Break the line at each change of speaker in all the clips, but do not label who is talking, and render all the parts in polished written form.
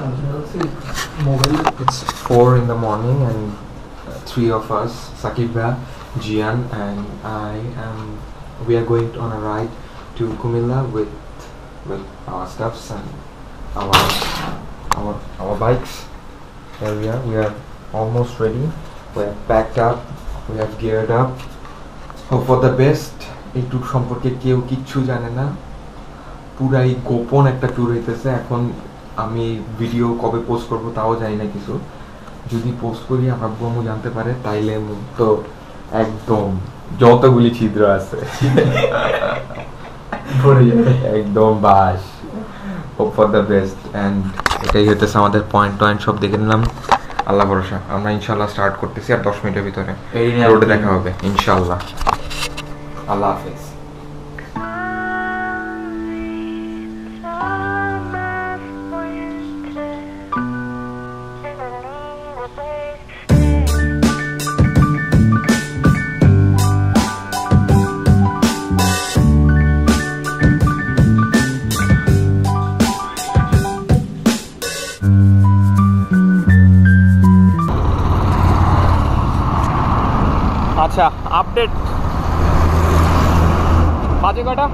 It's 4 in the morning and three of us, Sakibra, Jian and we are going on a ride to Kumilla with our stuffs and our bikes. There we are almost ready. We have packed up, we have geared up. Hope for the best. এই tour সম্পর্কে কেউ কিচ্ছু জানে না, পুরাই গোপন একটা tour হইতেছে। এখন আমি ভিডিও কবে পোস্ট করব তাও জানি না কিছু। যদি পোস্ট করি আমার আব্বু জানতে পারে তাইলে তো একদম যতগুলি ছিদ্র আছে একদম বাস। Hope for the best and এটাই হইতেছে আমাদের পয়েন্ট সব দেখে নিলাম। আল্লাহ ভরসা, আমরা ইনশাল্লাহ স্টার্ট করতেছি আর 10 মিনিটের ভিতরে রোডে দেখা হবে ইনশাল্লাহ। আল্লাহ হাফেজ।
আচ্ছা, আপডেট বাজে কটা?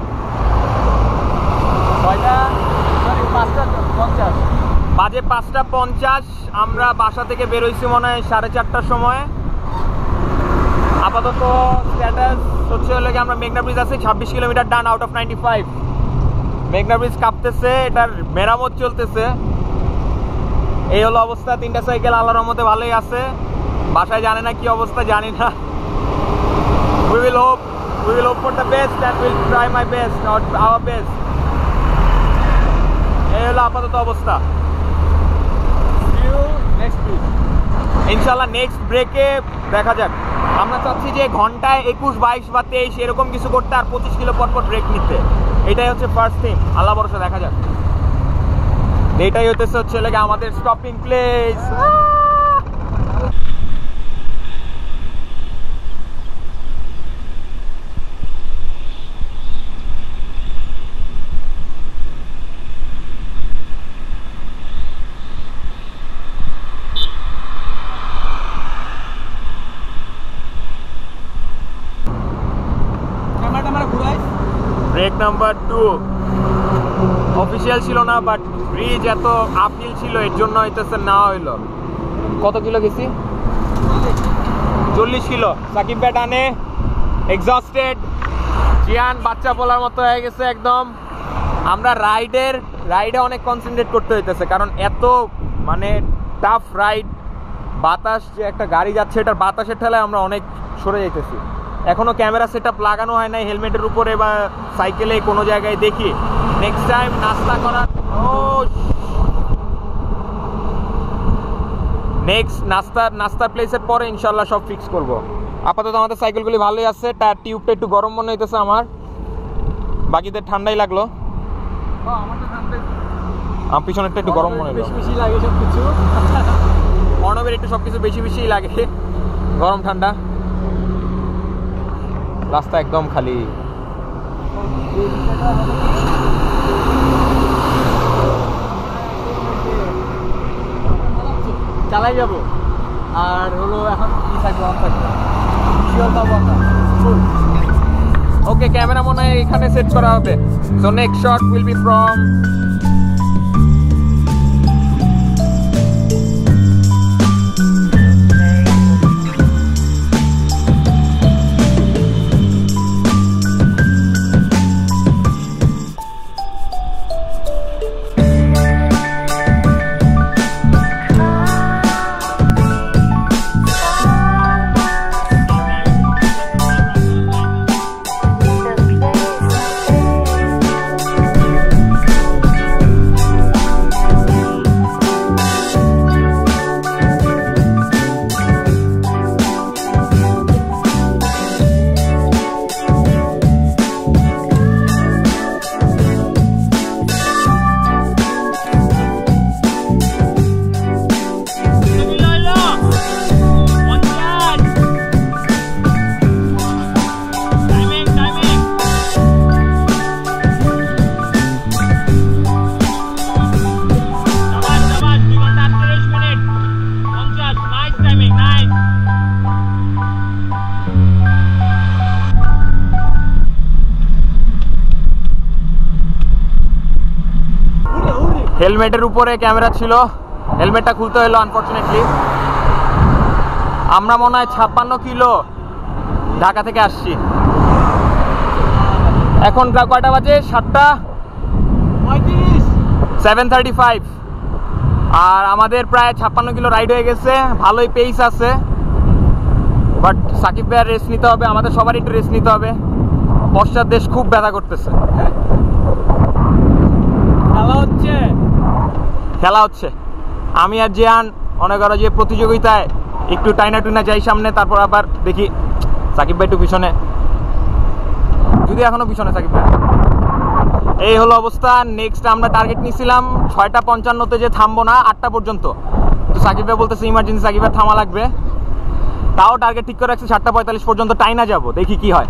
5:50। আমরা বাসা থেকে বেরোইছি মনে হয় 4:30টার সময়। আপাতত স্ট্যাটাস হচ্ছে হলে আমরা মেঘনা ব্রিজ আছি, 26 কিলোমিটার ডান আউট অফ 95। মেঘনা ব্রিজ কাঁপতেছে, এটার মেরামত চলতেছে। এই হলো অবস্থা। 3টা সাইকেল আল্লাহর রহমতে ভালোই আছে। বাসায় জানে না কি অবস্থা, জানি না। We will hope for the best and we'll try my best, not our best. এই হলো আপাতত অবস্থা। See you next week. ইনশাআল্লাহ নেক্সট ব্রেকে দেখা যাক। আমরা চাচ্ছি যে ঘন্টায় 21, 22 বা 23 এরকম কিছু করতে, আর 25 কিলো পর ব্রেক নিতে। এটাই হচ্ছে ফার্স্ট থিং। আল্লাহ ভরসা, দেখা যাক। এটাই হচ্ছে লাগে আমাদের stopping place. Break number 2 official ছিল না, বাট ব্রিজ এত আপহিল ছিল এর জন্য হইতেছে নেওয়া হইলো। কত কিলো গেছি? 40 কিলো। সাকিব ভাই টানে, এক্সস্টেড। জিয়ান বাচ্চা বলার মতো হয়ে গেছে একদম। আমরা রাইডে অনেক কনসেন্ট্রেট করতে হইতেছে, কারণ এত মানে টাফ রাইড। বাতাস যে একটা গাড়ি যাচ্ছে, এটার বাতাসের ঠেলায় আমরা অনেক সরে যাইতেছি। এখনো ক্যামেরা সেটআপ লাগানো হয় নাই হেলমেটের উপরে বা সাইকেলে কোনো জায়গায়। দেখি নেক্সট টাইম নাস্তা করার নাস্তার প্লেসের পরে ইনশাল্লাহ সব ফিক্স করব। আপাতত আমাদের সাইকেলগুলি ভালোই আছে। তার টিউবটা একটু গরম মনে হইতেছে আমার, বাকিদের ঠান্ডাই লাগলো। আমার পিছনেরটা একটু গরম মনে হলো। বেশি লাগে সবকিছু, অর্ণবের একটু সবকিছু বেশি লাগে, গরম ঠান্ডা। রাস্তা একদম খালি। চালাই যাবো আর হলো এখন কি থাকবে, অন থাকবে। ওকে, ক্যামেরা মনে হয় এখানে সেট করা হবে। So next shot will be from হেলমেটের উপরে ক্যামেরা ছিল, হেলমেটটা খুলতে হলো আনফরচুনেটলি। আমরা মনে হয় 56 কিলো ঢাকা থেকে আসছি। এখন কয়টা বাজে? 7:35। আর আমাদের প্রায় 56 কিলো রাইড হয়ে গেছে, ভালোই পেস আছে। বাট সাকিব ভাইয়ের রেস্ট নিতে হবে, আমাদের সবারই একটু রেস্ট নিতে হবে। পশ্চাৎ দেশ খুব ব্যথা করতেছে। খেলা হচ্ছে। আমি আর জিয়ান মনে করো যে প্রতিযোগিতায় একটু টাইনা টুইনা যাই সামনে, তারপর আবার দেখি সাকিব ভাই একটু পিছনে, যদি এখনো পিছনে সাকিব ভাই। এই হলো অবস্থা। নেক্সট আমরা টার্গেট নিয়েছিলাম 6:55-তে যে থামবো না, 8টা পর্যন্ত। তো সাকিব ভাই বলতেছে ইমার্জেন্সি সাকিব ভাই থামা লাগবে। তাও টার্গেট ঠিক করে রাখছি 7:45 পর্যন্ত টাইনা যাবো, দেখি কি হয়।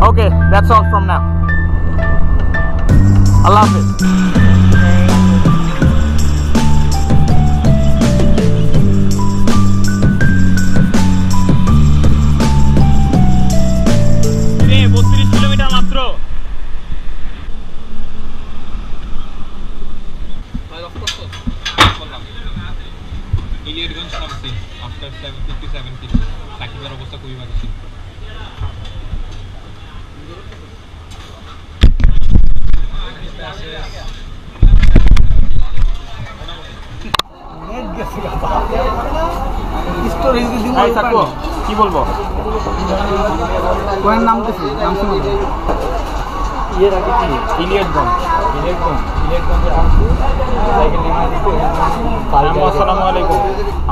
ওকে, দ্যাটস অল ফ্রম নাও। আল্লাহ হাফেজ।
অবস্থা খুবই ভালো ছিল।
কি বলবো?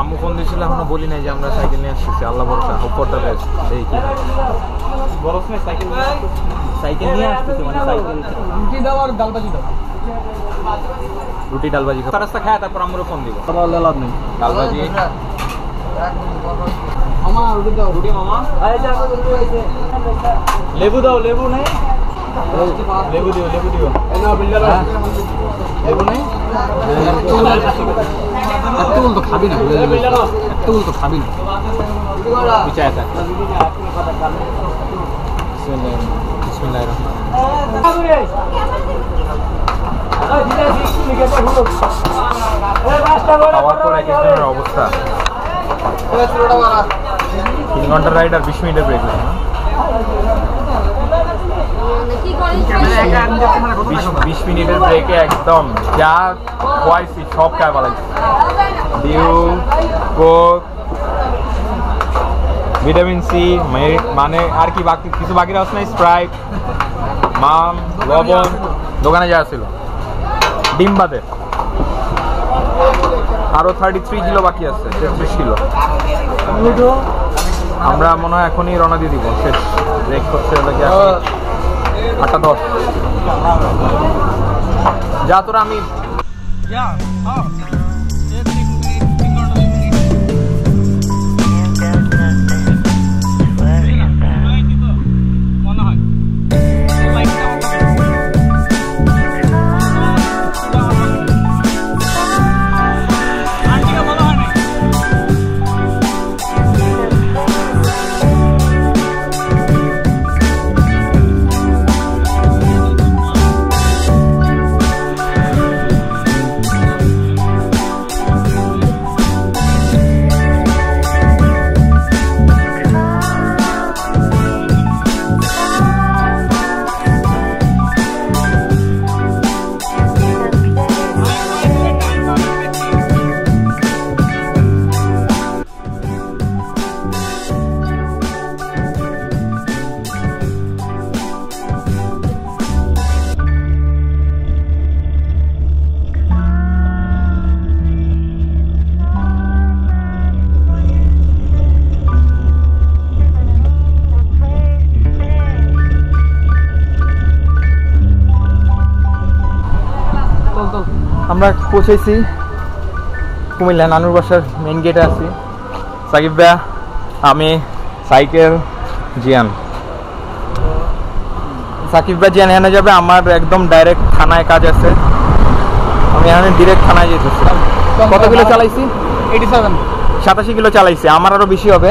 আম্মু ফোন দিয়েছিল, এখনো বলি নাই যে আমরা সাইকেল নিয়ে আসতেছি। আল্লাহ ভরসা, হোপ ফর দ্য বেস্ট। এই কি সাইকেল নিয়ে আসতেছি, মানে সাইকেল রুটি দাও আর ডালবাজি দাও। রুটি ডালবাজি রাস্তা খায়, তারপর আমরা ফোন দিব। ডালবাজি মামা, রুটি দাও। রুটি মামা, লেবু দাও। লেবু নেই? লেবু দিও, লেবু দিও। লেবু নেই? এতগুলো তো খাবি না, এতগুলো তো খাবি না। বিছায় থাক। বিসমিল্লাহির রহমানির খাওয়ার পর এক একজনের অবস্থা। 3 ঘন্টার রাইড আর 20 মিনিটের ব্রেক না? 20 মিনিটের ব্রেকে একদম যা খোয়াইছি সব খায় পালাইছি। ডিউ, কোক, ভিটামিন সি, মানে আর কি বাকি কিছু বাকি রাখছ না? স্প্রাইট, মাম, লবণ, দোকানে যা ছিল, ডিম বাদে। আরো 33 কিলো বাকি আছে, 33 কিলো। আমরা মনে হয় এখনই রওনা দিয়ে দিব। শেষ ব্রেক করছে 8:10। যা তোরা আমি আমরা পৌঁছেছি কুমিল্লা নানুর বাসার মেইন গেটে আছি। সাকিব ভাইয়া, আমি, সাইকেল, জিয়ান। সাকিব ভাই জিয়ান এখানে যাবে, আমার একদম ডাইরেক্ট থানায় কাজ আছে। আমি এখানে ডিরেক্ট থানায় যেতেছি। কত কিলো চালাইছি? 87 কিলো চালাইছি, আমার আরো বেশি হবে।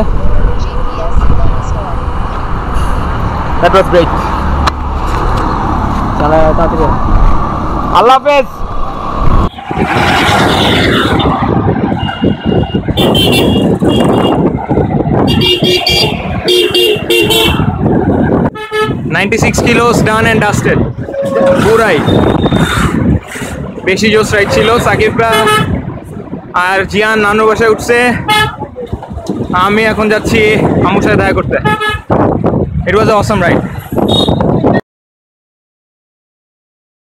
That was great. তাড়াতাড়ি আল্লাহ হাফেজ। $96 kilos done and dusted. পুরাই বেশি জোস রাইড ছিল। সাকিবরা আর জিয়ান নানু বাসায় উঠছে, আমি এখন যাচ্ছি আম্মুর সাথে দেখা করতে। ইট ওয়াজ অসাম রাইড।